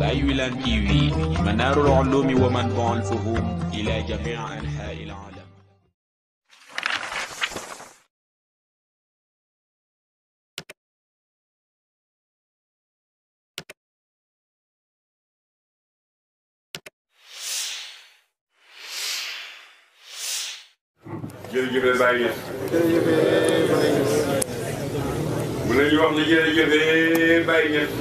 Baye Wilane TV منار العلوم ومنبع الفهوم إلى جميع أنحاء العالم. jërëjëf Baye Niass bu la ñu wax ne jërëjëf Baye Niass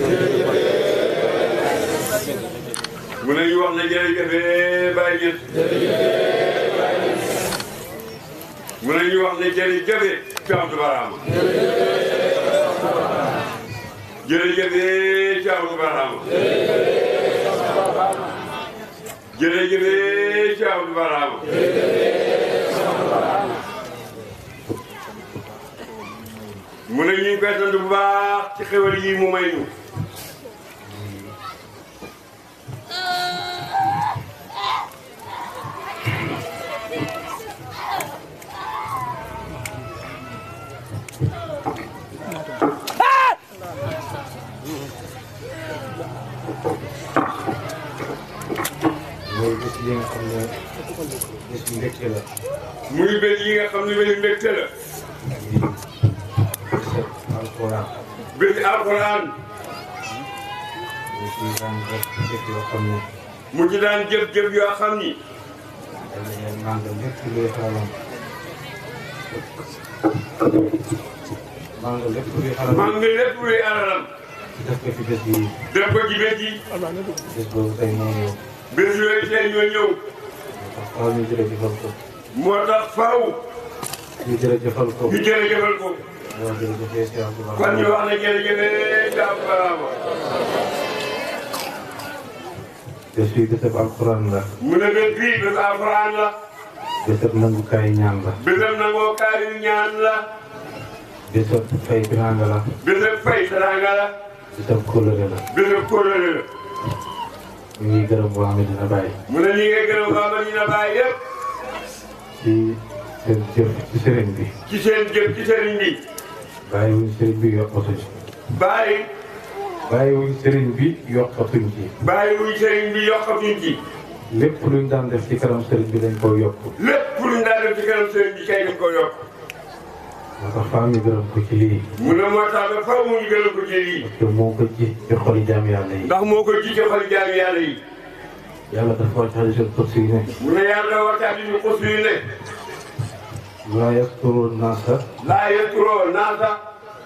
bu la ñu wax ne jërëjëf Baye Niass bu la ñu wax ne jërëjëf Cheikh Abdou Barhama jërëjëf Cheikh Abdou Barhama jërëjëf Cheikh Abdou Barhama mu ne ñu ngi koy sant bu baax ci xewal yi mu may ñu mooy bés yi nga xam ne bés yu mbégte la. muy bés yi nga xam ne bés yu mbégte la. alxuraan. bési alxuraan. mu ci daan jëf yoo xam ne. mu ci daan jëf yoo xam ni. dañuy màng lépp luy xalam. màng lépp luy xalam. màng lépp luy alalam. def ko ci bés yi. def ko ci bés yi. bés boobu tey moo ñëw. bés yooyu tey ñoo ñëw. faaw ñu jërëjëfal ko. moo tax faaw. ñu jërëjëfal ko. ñu jërëjëfal ko. waaw jërëjëf Cheikh Abdou Barhama. kon ñu wax ne jërëjëf Cheikh Abdou Barhama. bés yi bésab alxuraan la. mu ne bés bii bés alxuraan la. bésab nangukaay ñaan la. bésab nangoo kaay ñaan la. bésab fay teraanga la. bésab fay teraanga la. bésab kóllëre la. bésab kóllëre la. ñu ngi gërëm waa Medina Baye. mu ne ñi ngay gërëm waa Medina Baye yëpp. ci seen jëf ci sëriñ bi. ci seen jëf ci sëriñ bi. bàyyi wuñ sëriñ bi yokkatuñ ci. bàyyi wuñ sëriñ bi yokkatuñ ci. bàyyi wuñ sëriñ bi yokkatuñ ci. lépp luñ daan def ci kanam sëriñ bi dañ koo yokk. lépp luñ daan def ci kanam sëriñ bi kay dañ koo yokk. moo tax faaw ñu gërëm ko ci lii. mu ne moo tax ba faaw ñu gërëm ko ci lii. parce que moo ko ji ci xoli jaam yàlla yi. ndax moo ko ji ci xoli jaam yàlla yi. yàlla dafa wax ci hadiisul qudsi ne. mu ne yàlla wax ci hadiisul qudsi ne. laa yaskuru naasa. laa yaskuru naasa.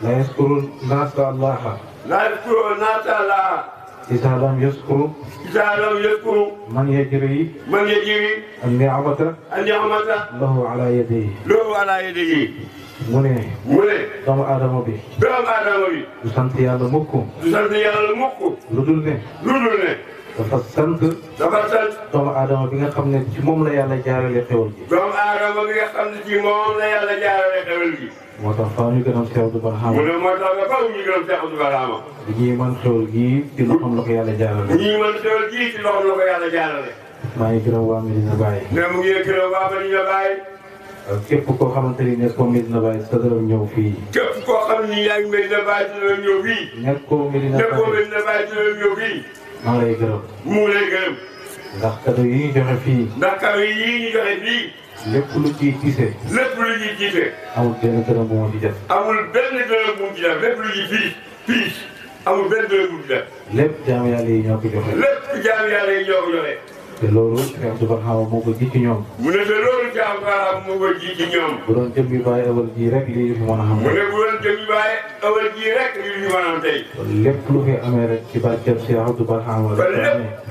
laa yaskuru naasa Allaha. laa yaskuru naasa Allaha. izaa lam yaskuru. izaa lam yaskuru. man yajri. man yajri. an-ni'mata. an-ni'mata. lahu alaa yadihi. lahu alaa yadihi. mu ne. doomu aadama bi. doomu aadama bi. du sant yàlla mukk. du sant yàlla mukk. lu dul ne. dafa sant. doomu aadama bi nga xam ne ci moom la yàlla jaarale xewal gi. doomu aadama bi nga xam ne ci moom la yàlla jaarale xewal gi. moo tax faaw ñu gërëm Cheikh Abdou Barhama. mu ne moo tax nga faaw ñu gërëm Cheikh Abdou Barhama. bi ñuy mën xewal gii ci loxoom la ko yàlla jaarale. bi ñuy mën xewal gii ci loxoom la ko yàlla jaarale. maa ngi gërëm waa Medina Baye. ne mu ngi gërëm waa Medina Baye. képp koo xamante ni nekkoo Medina Baye sa dërëm ñëw fii. képp koo xam ni yaa ngi Medina Baye sa dërëm ñëw fii. nekkoo Medina Baye sa dërëm ñëw fii. maa ngi lay gërëm. mu ngi lay gërëm. ndax kado yi ñu joxe fii. ndax kado yi ñu joxe fii. lépp lu ciy gisee. lépp lu ñuy gisee. amul benn dërëm bu ma ci def. amul benn dërëm bu mu ci def lépp lu ñuy fii amul benn dërëm bu mu ci def. lépp jaamu yàlla yi ñoo ko joxe. lépp jaamu yàlla yi ñoo ko joxe. te loolu Cheikh Abdou Barhama moo ko ji ci ñoom. mu ne te loolu Cheikh Abdou Barhama moo ko ji ci ñoom. bu doon jëm bi bàyyi awal ji rek lii fi mën a xam. mu ne bu doon jëm bi bàyyi awal ji rek lii fi mën a am tey. lépp lu fi amee rek ci barkeb Cheikh Abdou Barhama la.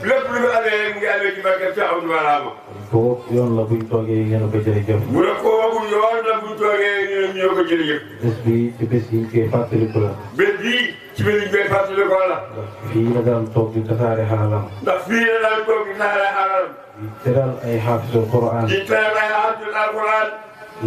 lépp lu fi amee rek mu ngi amee ci barkeb Cheikh Abdou Barhama. kooku yoon la buñ toogee ngeen ko jërëjëf. mu ne kooku yoon la buñ toogee ñoo ko jërëjëf. bés bi ci bés yi ñu koy fàttaliku la. bés bii ci bés yi ñu koy fàttaliku la. fii la daan toog di tasaare xalalam. ndax fii la daan toog di tasaare xalalam. di teral ay xaafisul Qur'an. di teral ay xaafisul Alquran.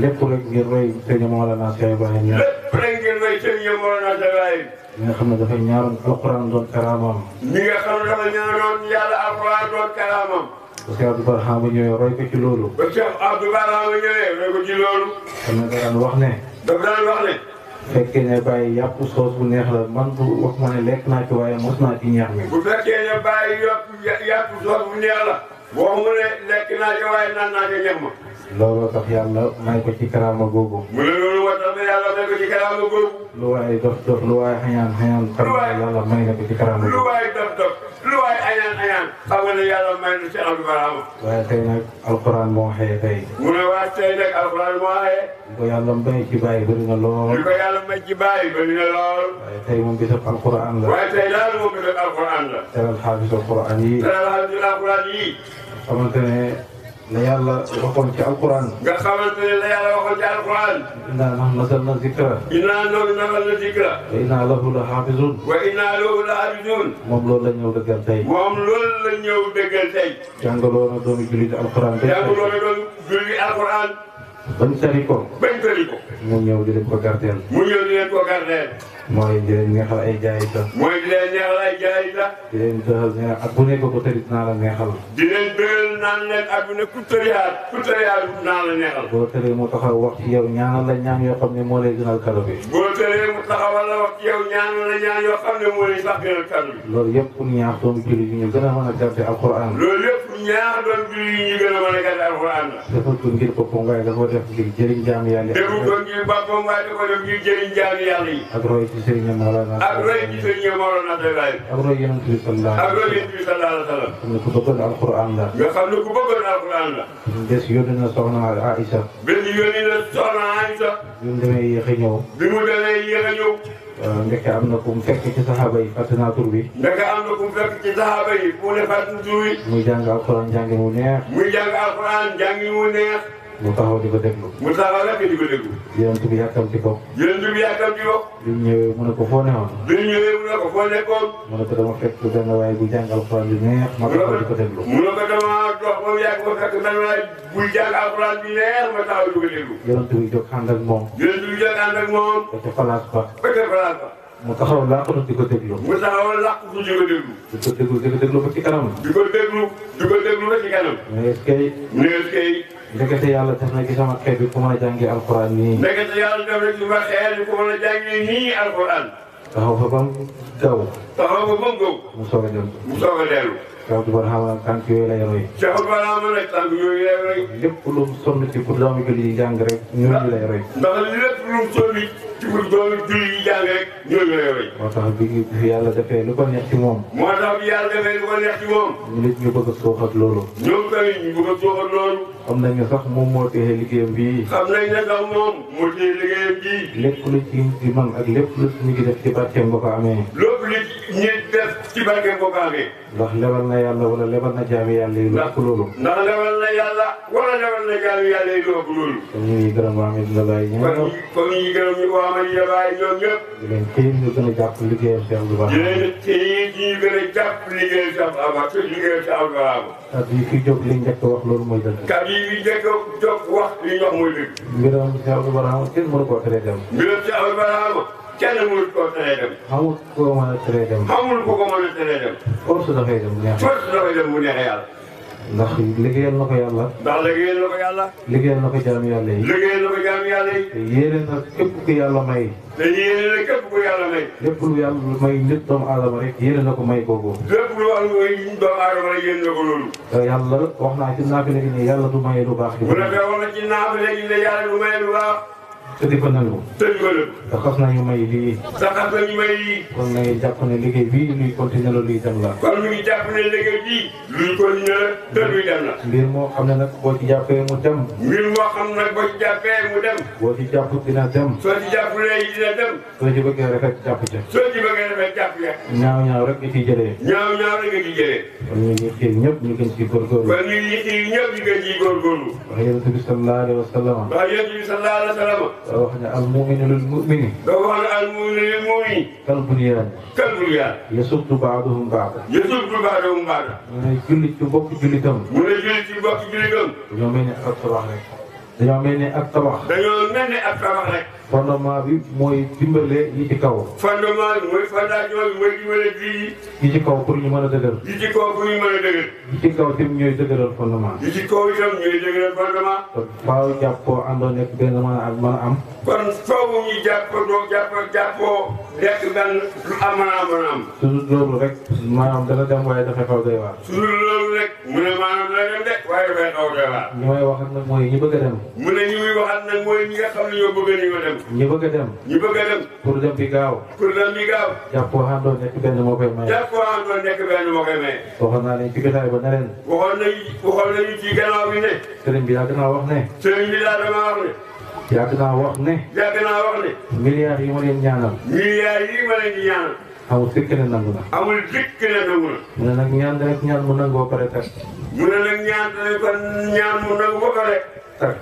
lépp rek ngir roy sëñ Mawlana Cheikh Ibrahim. lépp rek ngir roy sëñ Mawlana Cheikh Ibrahim. mi nga xam ne dafa ñaaroon Alquran doon karaamam. mi nga xam ne dafa ñaaroon yàlla Alquran doon karaamam. ba Cheikh Abdou Barhama ñëwee roy ko ci loolu. ba Cheikh Abdou Barhama ñëwee roy ko ci loolu. xam ne daan wax ne. dafa daan wax ne. fekkee ne bàyyi yàpp soos bu neex la man bu wax ma ne lekk naa ci waaye mos naa ci ñeex mi. bu fekkee ne bàyyi yàpp soos bu neex la boo mu ne lekk naa ci waaye naan naa ci ñeex ma. looloo tax yàlla may ko ci karaama googu. mu ne loolu moo tax yàlla may ko ci karaama googu. lu waaye dof dof lu waaye xañaan xañaan. xam nga yàlla may na ko ci karaama googu. lu waaye dof dof lu waaye añaan añaan xam nga ne yàlla may na ci Abdou Barhama. waaye tey nag alxuraan moo xëye tey. mu ne waa tey nag alxuraan moo xëye. li ko yàlla may ci bàyyi bëri na lool. li ko yàlla may ci bàyyi bëri na lool. waaye tey moom bisab alxuraan la. waaye tey daal moom bisab alxuraan la. teral xaafis alxuraan yi. teral xaafis alxuraan yi. xamante ne la yàlla waxoon ci alxuraan. nga xamante ne la yàlla waxoon ci alxuraan. innaa nahnu nazzalna zikra. innaa nahnu nazzalna zikra. wa innaa lahu la xaafizun. wa innaa lahu la xaafizun. moom loolu la ñëw dëggal tey. moom loolu la ñëw dëggal tey. jàngaloo na doomu jullit alxuraan. jàngaloo na doomu jullit alxuraan. bañ tari ko. bañ tari ko. mu ñëw di leen ko gardeel. mu ñëw di leen ko gardeel. mooy di leen neexal ay jaay sa. mooy di leen neexal ay jaay sa. di leen dëxal ne ak bu nekk ko tëri naa la neexal. di leen dëxal naan leen ak bu ne ku tëriyaat naa la neexal. boo tëree mu taxaw wax ci yow ñaanal la ñaan yoo xam ne moo lay gënal kado bi. boo tëree mu taxawal la wax ci yow ñaanal la ñaan yoo xam ne moo lay sax gënal kado bi. loolu yëpp pour ñaax doomu jullit yi ñu gën a mën a gàtte alxuraan. loolu yëpp ñaax doon jullit yi ñu gën a mën a gàtte alxuraan la. defal ko ngir boppam waaye dafa def ngir jëriñ jaam yàlla. defal ko ngir boppam waaye dafa def ngir jëriñ jaam yàlla yi. ak roy ci sëriñ Mawlana. ak roy ci sëriñ Mawlana Abdoulaye. ak roy yonent bi sallallahu ak roy yonent bi sallallahu alayhi wa sallam. xam ne ku bëggoon alxuraan la. nga xam ne ku bëggoon alxuraan la. des yónni na soxna Aïcha. benn yónni na soxna Aïcha. bi mu demee yéex a ñëw. bi mu demee yéex a ñëw. ndeke am na ku mu fekk ci saxaaba yi fàtte naa tur bi. ndeke am na ku mu fekk ci saxaaba yi mu ne fàtte tur bi. muy jàng alxuraan jàngi mu neex. muy jàng alxuraan jàngi mu neex. mu taxaw di ko déglu. mu taxaw rek di ko déglu. yonent bi yàkkamti ko. yonent bi yàkkamti ko. bi mu ñëwee mu ne ko foo newoon. bi mu ñëwee mu ne ko foo nekkoon. mu ne ko dama fekk benn waay bu jàng alxuraan bi neex. ma taxaw di ko déglu. mu ne ko dama dox ba mu yàgg ba fekk benn waay buy jàng alxuraan bi neex ma taxaw di ko déglu. yonent bi jóg ànd ak moom. yonent bi jóg ànd ak moom. ba ca place ba. ba ca place ba. mu taxaw làqatu di ko déglu. mu taxaw làqatu di ko déglu. di ko déglu ba ci kanam. di ko déglu ba ci kanam. mais est-ce que. mais est-ce que. ndekete yàlla def na ci sama xeet bi ku mën a jàngi alxuraan nii. ndekete yàlla def na ci sama xeet bi ku mën a jàngi nii alxuraan. taxaw fa ba mu gaw. taxaw fa ba mu gaw. mu soog a dem. mu soog a dellu. Cheikh Abdou Barhama tànk yooyu lay roy. Cheikh Abdou Barhama nag tànk yooyu lay roy. lépp lu mu sonn ci pour doomu jullit yi jàng rek ñooñu lay roy. ndax lépp lu mu sonn ci pour doomu jullit yi jàng rek ñooñu lay roy. moo tax bi fi yàlla defee lu ko neex ci moom. moo tax bi yàlla defee lu ko neex ci moom. ñu nit ñu bëgg a suuxat loolu. ñoom tamit ñu bëgg a suuxat loolu. xam nañ ne sax moom moo téye liggéeyam bii. xam nañ ne sax moom moo téye liggéeyam bii. lépp lu ci di man ak lépp lu ñu ngi def ci barkeem boo ko amee. lépp lu ñuy def ci barkeem boo ko amee. ndax lebal na yàlla wala lebal na jaami yàlla yi lu ëpp loolu. ndax lebal na yàlla wala lebal na jaami yàlla yi lu ëpp loolu. kon ñu ngi gërëm waa Medina Baye ñoom ñëpp. kon ñu ngi gërëm ñu waa Medina Baye ñoom ñëpp. di leen téye ñu gën a jàpp liggéeyam Cheikh Abdou Barhama. di leen téye ñu gën a jàpp liggéeyam Cheikh Abdou Barhama liggéeyam Cheikh Abdou Barhama. kàddu yi fi jóg li njëkk wax loolu mooy dëgg. kàddu yi njëkk jóg wax li ñu wax mooy dëgg. mbiram Cheikh Abdou Barhama kenn mënu koo teree dem. mbiram Cheikh Abdou Barhama kenn mënu koo teree dem. xamul koo mën a teree dem. xamul ku ko mën a teree dem. force dafay dem neex. force dafay dem mu neexee yàlla. ndax liggéeyal na ko yàlla. ndax liggéeyal na ko yàlla. liggéeyal na ko jaami yàlla yi. liggéeyal na ko jaami yàlla yi. te yéene na képp ku yàlla may. te yéene na képp ku yàlla may. lépp lu yàlla may nit doomu aadama rek yéene na ko may kooku. lépp lu wax mooy doomu aadama rek yéene na ko loolu. te yàlla wax naa ci naaf léegi ne yàlla du maye lu baax. bu la fee wax na ci naaf léegi ne yàlla du maye lu baax. te di ko nangu. te di ko nangu. te xas nañu may lii. te xas nañu may lii. kon nag jàpp ne liggéey bii luy continuer la luy dem la. kon ñu ngi jàpp ne liggéey bii luy continuer la te luy dem la. mbir moo xam ne nag boo ci jàppee mu dem. mbir moo xam nag boo ci jàppee mu dem. boo ci jàpp dina dem. soo ci jàppulee dina dem. soo ci bëggee rafet jàpp ca. soo ci bëggee rafet jàpp ca. ñaaw ñaaw rek nga ciy jëlee. ñaaw ñaaw rek nga ciy jëlee. kon ñu ngi xiir ñëpp ñu gën ci góorgóorlu. kon ñu ngi xiir ñëpp ñu gën ciy góorgóorlu. wax yonent bi sallallahu alayhi wa sallam. wax yonent bi sallallahu alayhi wa sallam. wax ne al mu'minu lil mu'mini. doo wax ne al mu'minu lil mu'mini. kal bunyaan. kal bunyaan. yasuddu ba'duhum ba'dan. yasuddu ba'duhum ba'dan. mu ne jullit ci bokk jullitam. mu ne jullit ci bokk jullitam. dañoo mel ni ak tabax rek. dañoo mel ni ak tabax. dañoo mel ni ak tabax rek. fondement bi mooy dimbale yi ci kaw. fondement bi mooy fondation bi mooy dimbale bii. yi ci kaw pour ñu mën a dëgër. yi ci kaw pour ñu mën a dëgër. yi ci kaw tim ñooy dëgëral fondement. yi ci kaw itam ñooy dëgëral fondement. kon faaw jàppoo àndoo nekk benn mën a am. kon faaw ñu jàppoo nekk benn lu am mën a am. su dul loolu rek maanaam dana dem waaye dafay xaw doy waar. su dul loolu rek mu ne maanaam dana dem de waaye dafay xaw doy waar. ñi may waxat nag mooy ñi bëgg a dem. mu ne ñi muy waxat nag mooy ñi nga xam ne ñoo bëgg nañoo dem. ñi bëgg a dem. ñi bëgg a dem. pour dem bi gaaw. pour dem bi gaaw. jàppoo àndoo nekk benn moo koy maye. jàppoo àndoo nekk benn moo koy maye. waxoon naa leen ci jotaay ba ne leen. waxoon nañu ci gannaaw bi ne. sëriñ bi yàgg naa wax ne. sëriñ bi daal dama wax ne. yàgg naa wax ne. yàgg naa wax ne. milliards yi ma leen ñaanal. milliards yi ma leen di ñaanal. amul sikk ne nangu na. amul sikk ne nangu na. mu ne nag ñaan rek ñaan mu nangu ba pare tag. mu ne nag ñaan dañu ko ñaan mu nangu ba pare. tag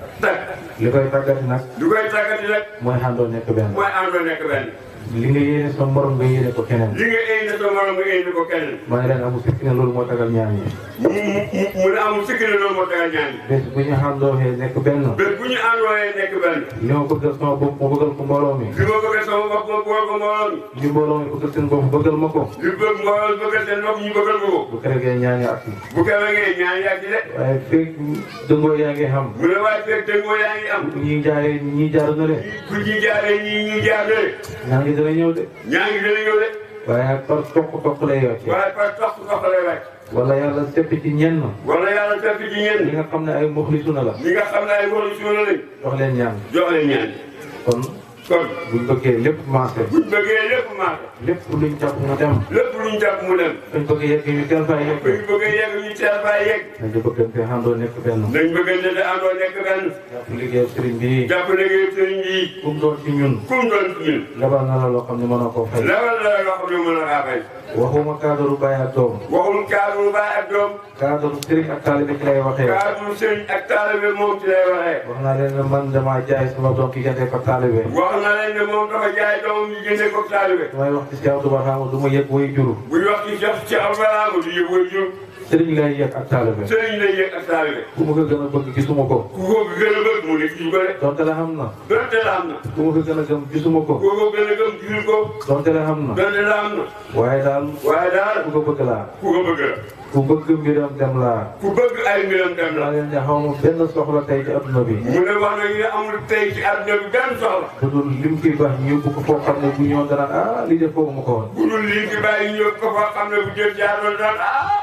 li koy tàggati nag. li koy tàggati nag. mooy àndoo nekk benn. mooy àndoo nekk benn. li nga yéene sa morom nga yéene ko keneen. li nga yéene sa morom nga yéene ko keneen. ma ne leen amul sikk ne loolu moo tagal ñaan yi. mu ne amul sikk ne loolu moo tagal ñaan yi. bés bu ñu àndooxee nekk benn. bés bu ñu àndooxee nekk benn. li ma bëggal sama bopp ma bëggal ko mbooloo mi. li ma bëggal sama bopp ma bëggal ko mbooloo mi. li mbooloo mi bëggal seen bopp bëggal ma ko. li bëgg mbooloo mi bëggal seen bopp ñu bëggal ko. bu keregee ñaan yi ak yi. bu keregee ñaan yi ak yi de. waaye fekk dëngoo yaa ngi xam. mu ne waaye fekk dëngoo yaa ngi am. ñii jaar na le. ku ñii jaaree ñii jaar na le. ñaan gi dana ñëw de. ñaa ngi gën a ñëw de. waaye par toq lay wàcc. waaye par toq lay wàcc. wala yàlla sepp ci ñenn. wala yàlla sepp ci ñenn. ñi nga xam ne ay muxlisuna la. ñi nga xam ne ay muxlisuna lañ. jox leen ñaan. jox leen ñaan. kon buñ bëggee lépp maase. buñ bëggee lépp maase. lépp luñ jàpp mu dem. lépp luñ jàpp mu dem. buñ bëggee yegg ñu teel faa yegg. buñ bëggee yegg ñu teel faa yegg. nañu bëggante àndoo nekk benn. nañ bëggante te àndoo nekk benn. jàpp liggéeyu sëriñ bi. jàpp liggéeyu sëriñ bi. kum doon ci ñun. kum doon ci ñun. lebal na la loo xam ne mënoo koo fay. lebal na la loo xam ne mënoo kaa fay. waxuma cadre baay ak doom. waxul cadre baay ak doom. cadre sëriñ ak taalibe ci lay waxee. cadre sëriñ ak taalibe moom ci lay waxee. wax naa leen ne man damaa jaay sama doom ki jëndee ko taalibe. wax na leen ne moom dafa jaay doomam ñu jëndee ko taalibe. damay wax ci Cheikh Barhama du ma yëg way juru. bu ñu wax ci Cheikh Barhama du yëg way juru. sëriñ lay yëg ak taalibe. sëriñ lay yëg ak taalibe. ku ma ko gën a bëgg gisuma ko. ku ko gën a bëgg mu ne gis ko de. donte la xam na. donte la am na. ku ma ko gën a gëm gisuma ko. ku ko gën a gëm gisul ko. donte la xam na. donte la am na. waaye daal. ku ko bëgg laa. ku ko bëgg la. ku bëgg mbiram dem laa. ku bëgg ay mbiram dem la. maa leen ne xaw ma benn soxla tey ci adduna bi. mu ne wax nañu ne amul tey ci adduna bi benn soxla. bu dul lim fi baax ñu yóbbu ko foo xam ne bu ñëw dara lii de foofu ma ko woon. bu dul lim fi bàyyi ñu yóbbu ko foo xam ne bu jël jaaroon daan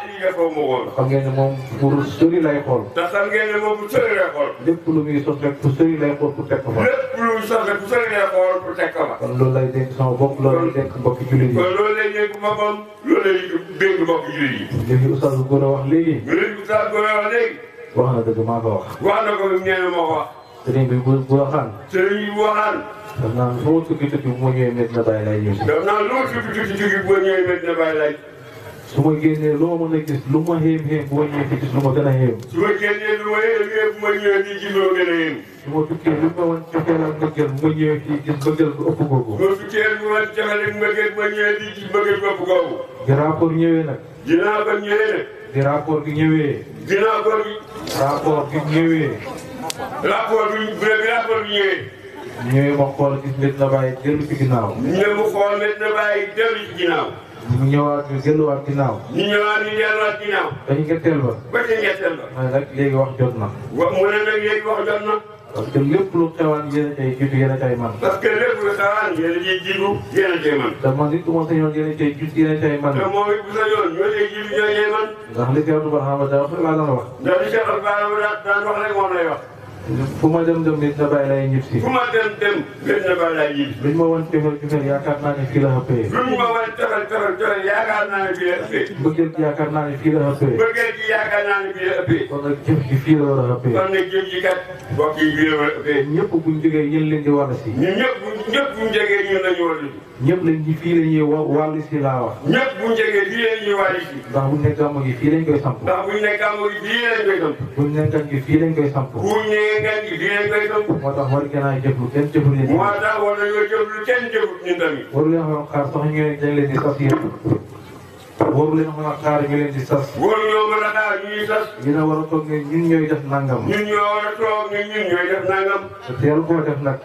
lii de foofu ma ko woon. xam ngeen ne moom pour sori lay xool. te xam ngeen ne moom bu sori lay xool. lépp lu muy sos rek pour sori lay xool pour teg ko fa. lépp lu muy sos rek bu sori lay xool pour teg ko fa. kon loolu lay dénk sama bopp loolu lay dénk mbokki jullit yi. kon loolu lay dénk boppam loolu lay dénk mbokki jullit yi. li fi Oustaz Gora wax léegi. nga leen Oustaz Gora wax léegi. wax na dëgg maa ko wax. wax na ko nee na moo ko wax. sëriñ bi bu waxaan. sëriñ bi bu waxaan. daf naa lu ma tukki tukki bu ma ñëwee Medina Baye lay ñëw si. daf naa lu ma tukki bu ma ñëwee Medina Baye lay. su ma génnee lu ma mën a gis lu ma xéem bu ma ñëwee fi gis lu ma gën a xéem. su ma génnee lu ma xéem bu ma ñëwee fii gis lu ma gën a xéem. su ma tukkee lu ma wan joxee la mbëggeel bu ma ñëwee fii gis mbëggeel bu ëpp googu. su ma tukkee lu ma joxee la mbëggeel bu ma ñëwee fii gis mbëggeel bu ëpp googu. di rapport ñëwee nag. dinaa ko ñëwee nag. di rapport gi ñëwee. dinaa ko. rapport gi ñëwee. rapport bi ñëwee. ñëwee ma xool gis Medina Baye dellu ci ginnaaw. ñëw mu xool Medina Baye dellu ci ginnaaw. ñu ñëwaat ñu delluwaat ginnaaw. ñu ñëwaat ñu delluwaat ginnaaw. dañu ñetteel ba. ba ca ñetteel ba. mooy nag léegi wax jot na. mu ne nag léegi wax jot na. parce que lépp lu xewaan yéen a cay jiitu yéen a cay man. parce que lépp lu xewaan yéen a ciy jiitu yéen a cay man. te man it bu ma sañoon yéen a cay jiitu yéen a cay man. te moom it bu sañoon ñoo cay jiitu ñoo cay man. ndax li Cheikh Barhama daa wax rek laa daan wax. ndax li Cheikh Barhama daan wax rek moom lay wax. fu ma dem Medina Baye lay ñib si. fu ma dem Medina Baye lay ñib si. luñ ma wan cofeel yaakaar naa ne fii la ëppee. luñ ma wan cofeel yaakaar naa ne fii la ëppee. bëggeel gi yaakaar naa ne fii la ëppee. bëggeel gi yaakaar naa ne fii la ëppee. kon nag jëf gi fii la war a ëppee. kon nag jëf gi kat mbokk yi fii la war a ëppee. ñëpp buñ jógee yéen leen di wàll si. ñun ñëpp buñ jógee ñun la ñu wàll si. ñëpp lañ ci fii la ñuy wàll si laa wax. ñëpp buñ jógee fii la ñuy wàll si. ndax buñ ne gàmmu gi fii lañ koy samp. ndax buñ ne gàmmu gi fii lañ koy samp. buñ ne gan gi fii lañ koy samp. buñ ne gan gi fii lañ koy samp. moo tax war ngeen a jëflu kenn jëflu leen. moo tax war nañoo jëflu kenn jëflu ñun tamit. waru leen xam xaar sax ñu dañ leen di sas yéen. waru leen xam xaar ñu leen di sas. waru ñoo mën a xaar ñuy sas. yéen a war a toog ne ñun ñooy def nangam. ñun ñoo war a toog ne ñun ñooy def nangam. te teel koo def nag.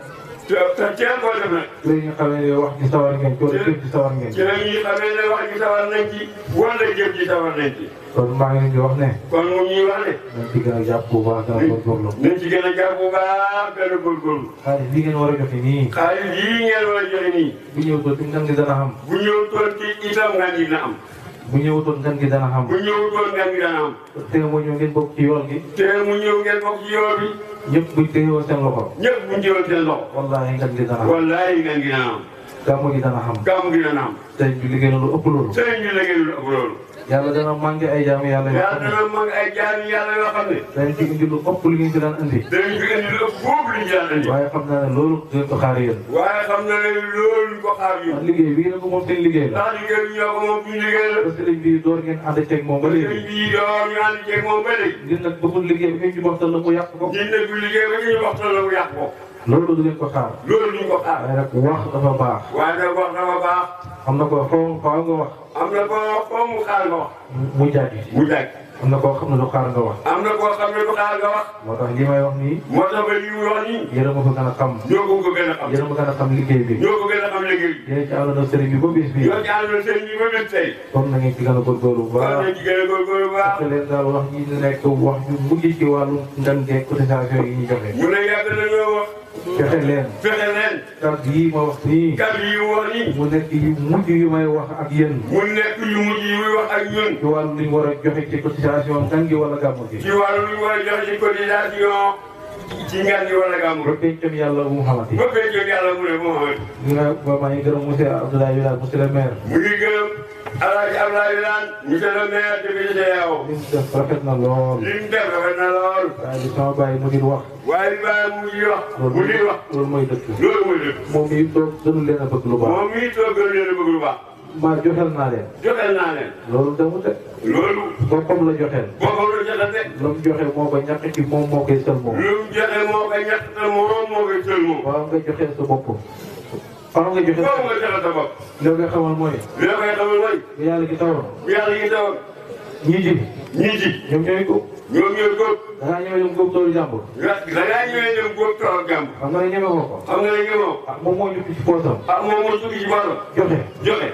te teel koo def nag. léegi nga xamee ne wax ji sawar ngeen ci wala jëf ji sawar ngeen. ci la ñuy xamee ne wax ji sawar nañ ci wala jëf ji sawar nañ ci. kon maa ngi leen di wax ne. kon mu ñuy wax ne. nañ ci gën a jàpp bu baax gën a góorgóorlu. nañ ci gën a jàpp bu baax gën a góorgóorlu. xaalis bii ngeen war a joxe nii. xaalis yii ngeen war a joxe nii. bu ñëwutoon ci ngan gi dana xam. bu ñëwutoon ci itam ngan gi dina am. bu ñëwutoon ngan gi dana xam. bu ñëwutoon ngan gi dana am. te mu ñëw ngeen bokk ci yoon gi. te mu ñëw ngeen bokk ci yoon bi. ñëpp buñ téyewoon seen loxo. ñëpp buñ téyewoon seen loxo. wallaahi ngan gi dana xam. wallaahi ngan gi dana am. gàmmu gi dana xam. gàmmu gi dana am. sëriñ bi liggéey na lu ëpp loolu. sëriñ bi liggéey na lu ëpp loolu. yàlla dana manqué ay jaamu yàlla yoo xam ne. yàlla dana manqué ay jaamu yàlla yoo xam ne. dañ ci indi lu ëpp li ngeen ci daan indi. dañ fi indi lu ëpp boobu li ñu daan indi. waaye xam naa ne loolu dinañ ko xaar yéen. waaye xam na ne loolu ko xaar yéen. ndax liggéey bi ngeen ko moom seen liggéey la. ndax liggéey bi ñoo ko moom suñu liggéey la. parce que sëriñ bi door ngeen ànd ceeg moom ba léegi. sëriñ bi door ñu ànd ceeg moom ba léegi. ngir nag bëggul liggéey bi ñu waxtaan la mu yàq ko. ñun nag bu liggéey ba ñu waxtaan la mu yàq ko. loolu du ngeen ko xaar. loolu duñ ko xaar. waaye nag wax dafa baax. waaye nag wax dafa baax. am na ko faaw nga wax. am na koo mu xaar nga wax. mu jàddi. mu jàddi. am na koo xam ne du xaar nga wax. am na koo xam ne du xaar nga wax. moo tax li may wax nii. moo tax ba li muy wax nii. yéen a ma ko gën a xam. ñoo ko gën a xam. yéen a ma gën a xam liggéey bi. ñoo ko gën a xam liggéey bi. yéen ci àndoon ak sëriñ bi ba bis bi. ñoo ci àndoon sëriñ bi ba bis tey. kon na ngeen ci gën a góorgóorlu bu baax. kon nañ ci gën a góorgóorlu bu baax. parce que leen daal wax ñi nekk wax ju mujj ci wàllu ngan geeg cotisation yi ñu joxe. mu ne yàgg nañoo wax. fexe leen. fexe leen. kàddu yi ma wax nii. kàddu yi mu wax nii. mu nekk yu mujj yu may wax ak yéen. mu nekk yu mujj yi muy wax ak ñun. ci wàllu li ñu war a joxe ci cotisation ngan gi wala gàmmu gi. ci wàllu li ñu war a joxe ci cotisation ci ngan gi wala gàmmu. ba pencam yàlla bu mu xamati. ba pencam yàlla mu ne Mouhamed. ñu nga ba maa ngi gërëm monsieur Abdoulaye Wilane monsieur le maire. mu ngi gërëm Alaaji Abdoulaye Wilane monsieur le maire de CEDEAO. li mu def rafet na lool. li mu def rafet na lool. waaye li sama bàyyi mu di wax. waaye li bàyyi mu ngi wax. mu di wax loolu mooy dëkk. loolu mooy dëkk. moom mii toog gënu leen a bëgg lu baax. moom mii toog gënu leen a bëgg lu baax. maa joxel naa leen. joxel naa leen. loolu demut de. loolu. boppam la joxel. boppam la joxel de. lu mu joxe moo ko ñàkk ci moom moo koy sël moom. lu mu joxe moo koy ñàkk te moom moo koy sël moom. waaw nga joxe sa bopp. waaw nga joxe foofu nga joxe sa bopp. li nga xamal mooy. li nga koy xamal mooy. bu yàlla gi tawoon. bu yàlla gi tawoon. ñii ji. ñii ji. ñoom ñooy góob. ñoom ñooy góob. da ngaa ñëwee ñoom góob toolu jàmbur. da ngaa ñëwee ñoom góob toolu jàmbur. xam nga ne ñeme woo ko. xam nga ne ñemoo. ah moom moo ñu ci poosam. ah moom moo sukk ci baatam. joxe. joxe.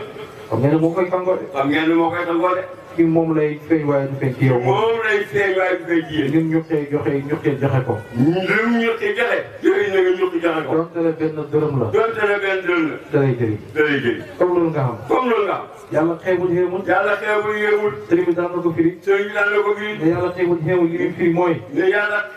xam ngeen ne moo koy tàngoo de. xam ngeen ne moo koy tàngoo de. ci moom lay feeñ waaye du feeñ ci yow. moom lay feeñ waaye du feeñ ci yéen. ñun ñu xëy joxe ko. lu mu ñuqi joxe. yooyu na nga ñuqi joxe ko. donte ne benn dërëm la. donte ne benn dërëm la. da lay jëriñ. da lay jëriñ. comme loolu nga xam. comme loolu nga xam. yàlla xeebul xeemul. yàlla xeebul yéemul. sëriñ bi daan na ko firi. sëriñ bi daan na ko firi. te yàlla xeebul xeemul li muy firi mooy. ne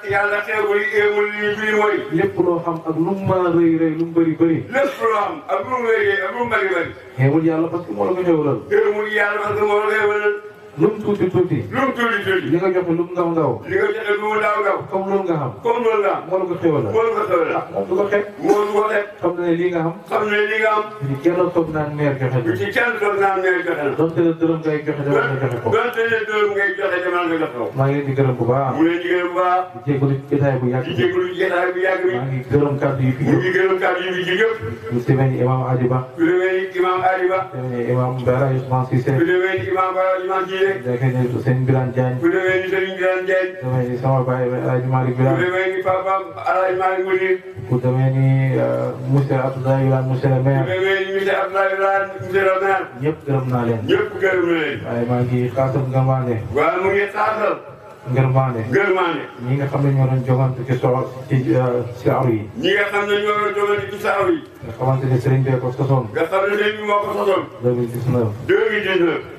yàlla xeebul yéemul li muy firi mooy. lépp loo xam ak lu mu mën a rëy rëy lu mu bëri bëri. lépp loo xam ak lu mu wéyee ak lu mu bëri bëri. xeebul yàlla parce que moo la ko xeewalal. gërëmul yàlla parce que moo la xeewalal. lu mu tuuti tuuti. lu mu tuuti tuuti. li nga joxe lu mu ndaw ndaw. li nga joxe lu mu ndaw ndaw. comme loolu nga xam. comme loolu nga xam. moo la ko xeewalal. moo la ko xeewalal. ah moom du ko xeeb. moo du ko xeeb. xam na ne lii nga xam. xam ne li nga am. ñu kenn toog naan meer joxe lu na. ci kenn doon naan ngay joxe la. donte ne dërëm ngay joxe dama nga joxe ko. donte ne dërëm ngay joxe dama nga joxe ko. maa ngi leen di gërëm bu baax. mu leen di gërëm bu baax. di jégalu jotaay bu yàgg di bi. jégalu jotaay bu yàgg bi. maa ngi gërëm kàddu yi fi mu jóg. ngi gërëm kàddu yi fi ji yëpp. lu demee ni imam Adiba. ku demee ni imam Adiba. demee ni imam Bara Ousmane Cissé. ku demee ni imam Bara Ousmane Cissé. demee ni sëñ Birane Diagne. ku demee ni Serigne Birane Diagne. demee ni sama baay El Hadj Malick ku Birane. demee ni papaam Alaaji Malick Moudir. ku demee ni monsieur Abdoulaye Wilane monsieur le ku maire. demee ni monsieur Abdoulaye Wilane monsieur le maire. ñëpp gërëm naa leen. ñëpp gërëm na leen. waaye maa ngi xaasal ngërmaane. waaye mu ngi xaasal. ngërmaane. gërëmaane. ñi nga xam ne ñoo doon jogante ci ci aw yi. ñi nga xam ne ñoo doon jogante ci saaw yi. nga xamante ne sëriñ bee ko sosoon. nga xam ne sëriñ bi moo ko sosoon. 2019. 2019.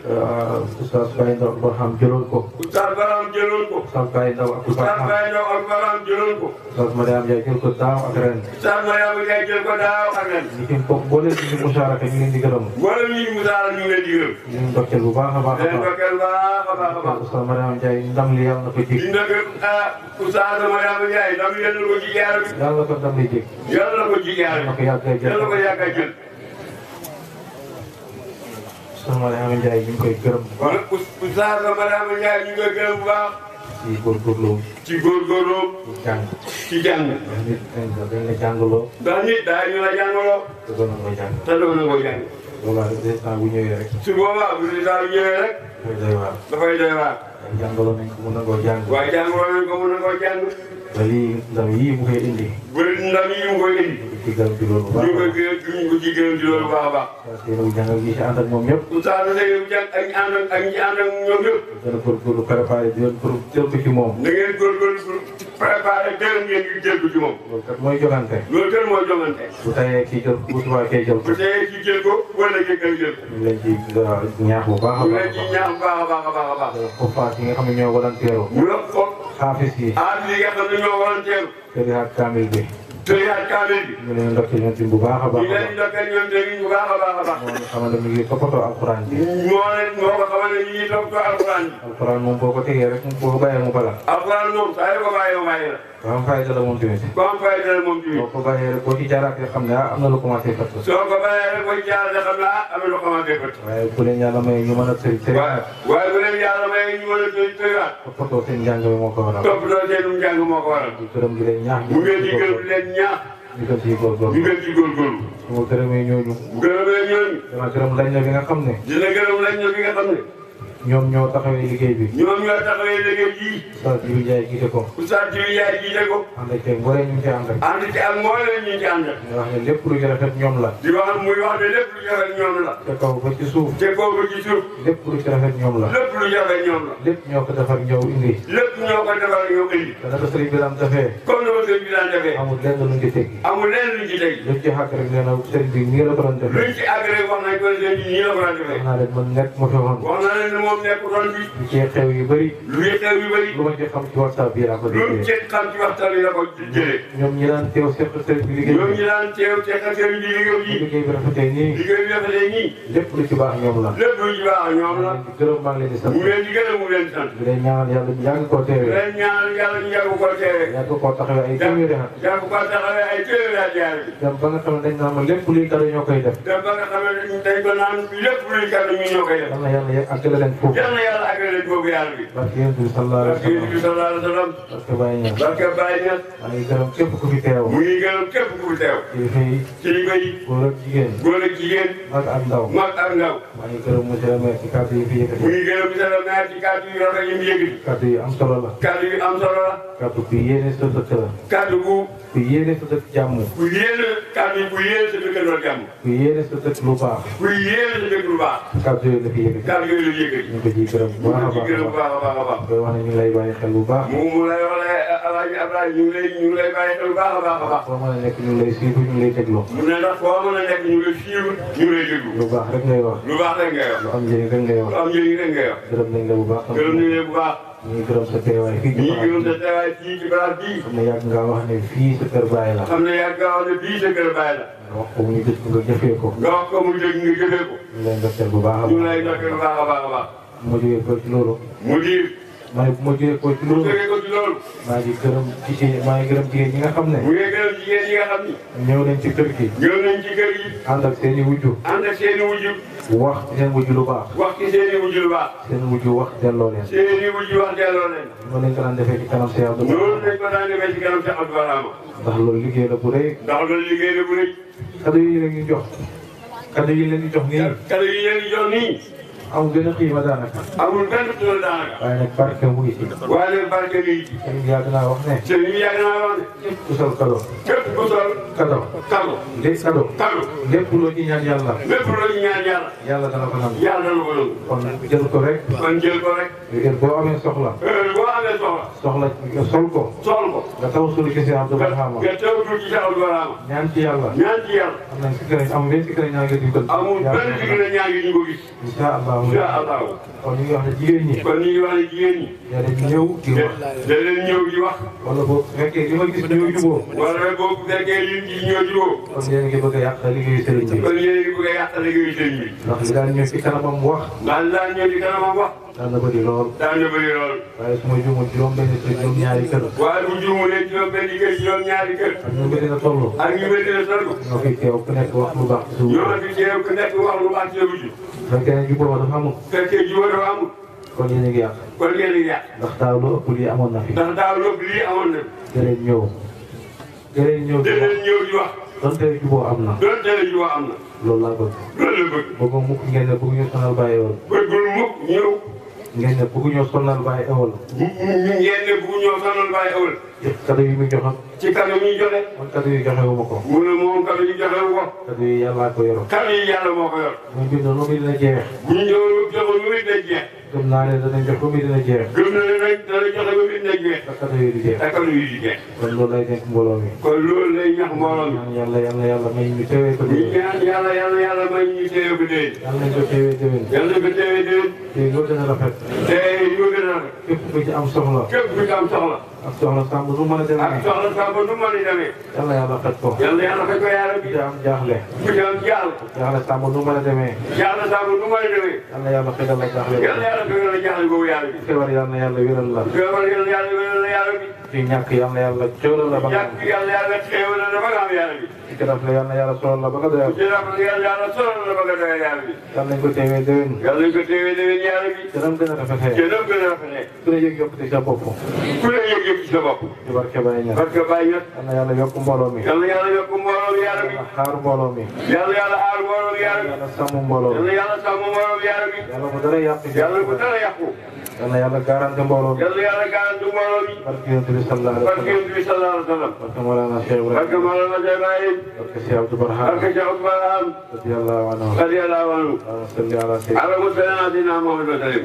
Oustaz Baye Ndaw ak Barham jëloon ko. Oustaz Barham jëloon ko. Oustaz Baye Ndaw ak Oustaz Baye Ndaw ak Barham jëloon ko. Oustaz Mariam Ndiaye jël ko daaw ak ren. Oustaz Mariam Ndiaye jël ko daaw ak ren. ñi ci bokk boo leen di musaaraka ñu leen di gërëm. wala ñu ngi musaara ñu ngi leen di gërëm. ñu ngi ndokkeel bu baax a baax a leen baax. ndokkeel baax a baax a baax. Oustaz Mariam Ndiaye ndam li yàlla na ko jig. di ndëgg Oustaz Mariam Ndiaye ndam yéen ko ci jaara bi. yàlla na ko ndam li jig. yàlla na ko ci jaara na bi. ko yàgg a jël. yàlla na ko yàgg a jël. Oustaz Mariam Ndiaye ñu ngi koy gërëm bu baax. Oustaz Mariam Ndiaye ñu ngi koy gërëm bu baax. ci góorgóorlu. ci góorgóorlu. ci jàng. ci jàng. ndax nit dañ la jàngaloo. ndax nit daañu la jàngaloo. te doon na ko jàng. te doon na ko jàng. boobaa résultat bu ñëwee rek. su boobaa bu résultat bi ñëwee rek. dafay doy waar. dafay doy waar. waaye jàngaloo nañ ko mën na koo jàng. waaye jàngaloo nañ ko mën na koo jàng. te lii ndam yii mu koy indi. bu ndam yi mu koy indi. ci gërëm ci loolu bu baax. ñu ngi ko ci gërëm ci loolu bu baax a baax. waaw Seydou Dieng ak ñi ci ànd ak moom ñëpp. Oustaz Seydou Dieng ak ñi ànd ak ñoom ñëpp. gën a góorgóorlu préparé di leen pour jël ko ci moom. da ngeen góorgóorlu pour préparé gërëm ngeen di jël ko ci moom. loolu kat mooy jogante. loolu kat mooy jogante. bu tayee kii jël bu subaa kee jël ko. bu tayee kii jël ko wala kii jël ko. ñu leen ci ñaax bu baax a baax. ñu leen ci ñaax bu baax a baax a baax a baax. xuffaat yi nga xam ne ñoo volontaire. ñu la ko. xaafis yi. xaafis yi nga xam ne ñoo volontaire. tëriwaat kaamil bi. tëriwaat kaamil bi. ñu leen ndokkee ñoom tamit bu baax a baax. ñu leen ndokkee ñoom tamit bu baax a baax a baax. moo ñu xamal ne ñu ngi toppatoo alxuraan bi. moo ko xamal ne ñu ngi toppatoo alxuraan bi. alxuraan moom boo ko tegee rek boo ko bàyyee mu bala. alxuraan moom saa yoo ko bàyyee mu bàyyi la. ko am fayda la moom tamit. ko am fayda la moom tamit. boo ko bàyyee rek boo ci jaaraatee xam ne am na lu commencé fët. soo ko bàyyee rek boo ci jaaraatee xam ne am na lu commencé fët. waaye bu leen yàlla may ñu mën a tëriwaat. waaye bu leen yàlla may ñu mën a tëriwaat. toppatoo seen njàng bi moo ko waral. toppatoo seen njàng moo ko waral. di gërëm di leen ñaax. mu ngeen di gërëm di leen ñaax. ñu gën ciy góorgóorlu. ñu gën ci góorgóorlu. su ma gërëmee ñooñu. bu gërëmee ñooñu. dama gërëm lañ la bi nga xam ne. dina gërëm lañ la bi nga xam ne. ñoom ñoo taxawee liggéey bi. ñoom ñoo taxawee liggéey bii. Oustaz Jibi Ndiaye jiite ko. Oustaz Jibi Ndiaye jiite ko. ànd ak tey mbooleem ñu ngi ci ànd ak. ànd ci ak mbooleem ñu ngi ci ànd ak. ñu wax ne lépp lu ci rafet ñoom la. di wax muy wax ne lépp lu ci rafet ñoom la. te kaw ba ci suuf. te kaw ba ci suuf. lépp lu ci rafet ñoom la. lépp lu ci rafet ñoom la. lépp ñoo ko defar ñëw indi. lépp ñoo ko defar ñëw indi. te naka sëriñ bi daan defee. comme ni ko sëriñ bi daan defee. amul lenn luñ ci teg. amul lenn luñ ci teg. luñ ci xàkk rek nee na sëriñ bi nii la ko doon defee. luñ ci àgg rek wax nañ ko sëriñ bi nii la ko daan defee. wax naa leen man nekk ma fi woon. wax naa leen ne moom nekkutoon bi. lu ci xew yu bëri. lu xew yu bëri. lu ma ci xam ci WhatsApp bi laa ko lu déggee. ci xam ci waxtaan yi la ko jëlee. ñoom ñi daan teew seq sëriñ bi liggéey. ñoom ñi daan teew seq sëriñ bi liggéey yi. liggéey bi rafetee nii. liggéey bi rafetee nii. lépp lu ci baax ñoom la. lépp lu ci baax ñoom la. di gërëm maa ngi leen di sant. mu leen di gërëm mu leen di sant. di leen ñaanal yàlla ñu yàgg koo teewee. leen ñaanal yàlla ñu yàgg koo teewee. yàgg koo taxawee ay téeméeri at. yàgg koo taxawee ay téeméeri at jaar bi. dem ba nga xam ne dañ naan ma lépp luy kado ñoo koy def. dem ba nga xam ne dañ ko naan lépp luy kàddu ñu ñoo koy def. yal na yàlla àggale leen foofu. yal na yàlla àggale leen foofu yàlla bi. barke yonent bi sallallahu alayhi wa sallam. barke sallallahu alayhi wa sallam. barke Baye Niass. barke Baye Niass. maa ngi gërëm képp ku fi teew. mu ngi gërëm képp ku fi teew. kilifa yi. kilifa yi. góor ak jigéen. góor ak jigéen. mag ak ndaw. mag ak ndaw. maa ngi gërëm monsieur le maire ci kàddu yi fi yëkkati. mu ngi gërëm monsieur le maire ci kàddu yu rafet yi mu yëkkati. kàddu yi am solo la. kàddu yu am solo la. kàddu ku yéene sa dëkk la. kàddu gu. ku yéene sa dëkk jàmm. ku yéene kàddu ku yéene sa dëkk doon jàmm. ku yéene sa dëkk lu baax. ku yéene sa dëkk lu baax. kàddu yooyu la fi yëkkati. kàddu yooyu la yëkkati. ñu ko ciy gërëm bu baax a baax gërëm bu baax a baax a baax. koy wax ne ñu ngi lay bàyyi xel bu baax. mu lay wax ne Alaaji Abdoulaye ñu ngi lay bàyyi xel bu baax a baax a baax. foo mën a nekk ñu ngi lay suivre ñu ngi lay déglu. mu ne ndax foo mën a nekk ñu ngi lay suivre ñu ngi lay déglu. lu baax rek ngay wax. lu baax rek ngay wax. lu am njëriñ rek ngay wax. lu am njëriñ rek ngay wax. gërëm nañ la bu baax. gërëm nañ la bu baax. ñu ngi gërëm sa teewaay fii ci ñu ngi gërëm sa teewaay fii ci baraat bii. xam ne yàgg nga wax ne fii sa kër baay la. xam ne yàgg nga wax ne bii sa kër baay la. nga wax ko mu ñu gis ko nga jëfee ko. nga wax ko mu dégg nga jëfee ko. ñu lay ndokkeel bu baax a baax. ñu lay ndokkeel bu baax a baax a baax. ma jógee ko ci loolu. mu diir. ma ne bu ma jógee ko ci mu loolu. jógee ko ci loolu. maa ngi gërëm jigéen ñi nga xam ne. mu ngi gërëm jigéen ñi nga xam ni. ñëw nañ ci kër gi. ñëw nañ ci kër gi. ànd ak seen i wujju. ànd ak seen i wujju. wax ci seen wujju lu baax. wax ci seen i wujju lu baax. seen wujju wax delloo leen. seen i wujju wax delloo leen. noonu lañ ko daan defee ci kanam si yàlla. noonu lañ ko daan defee ci kanam Cheikh Abdou Barama. ndax loolu liggéey la bu rëy. ndax loolu liggéey la bu rëy. kado yi leen di jox. kado yi leen di jox nii. kado yi leen di jox nii. amul benn xiima daanaka. amul benn tool daanaka. waaye nag barke mu ngi ci. waaye nag barke mi. sëriñ bi yàgg naa wax ne. sëriñ bi yàgg naa wax ne. képp ku sol kado. képp ku sol. kado. kado. léegi kado. kado. lépp loo ci ñaan yàlla. lépp loo ñu ñaan yàlla. yàlla dana ko nangu. yàlla dana ko nangu. kon jël ko rek. kon jël ko rek. heure boo amee soxla. boo amee soxla. soxla nga sol ko. sol ko. nga taw sulu ci Cheikh Abdou Barama. nga taw ci Cheikh Abdou Barama. ñaan ci yàlla. ñaan ci yàlla. am nañ si kër am benn si kër ñaan nga digal. amul benn jigéen la ñaan gi ñu ko gis. incha allah. incha allah. kon ñu ngi wax ne jigéen ñi. kon ñu ngi wax ne jigéen ñi. yaa leen ñëw di wax. da leen ñëw di wax. wala boo fekkee li ma gis ñoo jubóo. wala boo fekkee li ñu ñoo jubóo. kon yéen a ngi bëgg a yàq liggéeyu sëriñ bi. kon yéen a ngi bëgg a yàq liggéeyu sëriñ bi. ndax li daan ñëw ci kanamam wax. ndax li daan ñëw ci kanamam wax. daan na bëri lool. daan na bëri lool. waaye su ma juumul juróom-benn kër juróom-ñaari kër. waaye bu juumulee juróom-benn kër juróom-ñaari kër. ak ñu bëri na toll. ak ñu bëri na toll. ñoo fiy teew ku nekk wax lu baax ci suuf. ñoo fi teew ku nekk wax lu baax ci wujj. fekkee ne jubóo dafa amul. fekkee jubóo dafa amul. kon yéen a ngi yàq. kon yéen a ngi yàq. ndax daaw lu ëpp lii amoon na fi. ndax daaw lépp lii amoon na. gëleen ñëw. gëleen ñëw di wax. danañ ñëw di wax. donte jubóo am na. donte la jubóo am na. loolu laa bëgg. loolu la bëgg. bëgg mukk ngeen ne bëgg ñu sonal bàyyi woon. bëggul mukk ñëw. ngeen ne bëgg ñoo sonal Baye Ewal. ngeen ne bëgg ñoo sonal Baye Ewal. ci kado yi muy joxe. ci kado yi muy joxe. man kado yi joxe wu ma ko. mu ne moom kado yi joxe wu ko. kado yi yàllaa ko yor. kado yi yàlla moo ko yor. mu bind nu muy dina jeex. bu ñu ñëw joxe nu muy dina jeex. gëm naa ne danañ jox ba muy dina jeex. gëm na ne nag dana joxe ba muy dina jeex. te kado yi di jeex. te kado yi di jeex. kon loolu lay nekk mbooloo mi. kon loolu lay ñax mbooloo mi. yàlla may ñu teewee ko déwén. ñaan yàlla may ñu teewee ko déwén. yàlla nañ ko teewee déwén. yàlla nañ ko teewee déwén. te yoo gën a rafet. te yoo gën a rafet. képp ku ci am soxla. képp ku ci am soxla. ak soxla sàmm nu mën a demee. ak soxla sàmm nu mën a demee. yàlla yàlla faj ko. yàlla faj ko yàlla bi. ku ci am jaaxle. ku ci am jaaxle. jaaxle sàmm nu mën a demee. jaaxle sàmm nu mën a demee. yàlla fegal la jaaxle. yàlla fegal la jaaxle boobu yàlla bi. feebar yàlla wéral la. feebar yàlla wéral la yàlla bi. ci ñàkk yàlla coolal la ba nga am. ñàkk yàlla xéewal la ba nga am yàlla bi. ci raf la yàlla solal la ba nga doyal. ci raf la yàlla solal la ba nga doyal yàlla bi. yàlla nañ ko teewee déwén. yàlla nañ ko teewee déwén yàlla bi. gënam gën a rafetee. gënam gën a rafetee. ku ne yëg yokkute sa bopp. ku ne yëg ci sa bopp. ci barke Baye Niass. barke Baye Niass. yàlla yokk mbooloo mi. yàlla yokk mbooloo mi yàlla bi. xaar mbooloo mi. yàlla aar mbooloo mi yàlla bi. yàlla sàmm mbooloo mi. yàlla sàmm mbooloo mi yàlla bi. yàlla bu dara yàqu. yàlla bu dara yàqu. yàlla garanti mbooloo mi. yàlla garanti mbooloo mi. barke Yonent bi sallallahu alayhi wa sallam. barke Yonent bi sallallahu alayhi wa sallam. barke Mawlana Cheikh Ibrahim. barke Mawlana Cheikh Ibrahim. barke Cheikh Abdou Barham. barke Cheikh Abdou Barham. radiyallahu anhu. radiyallahu anhu. salli ala sayyidina. ala musalli ala sayyidina Muhammad wa sallim.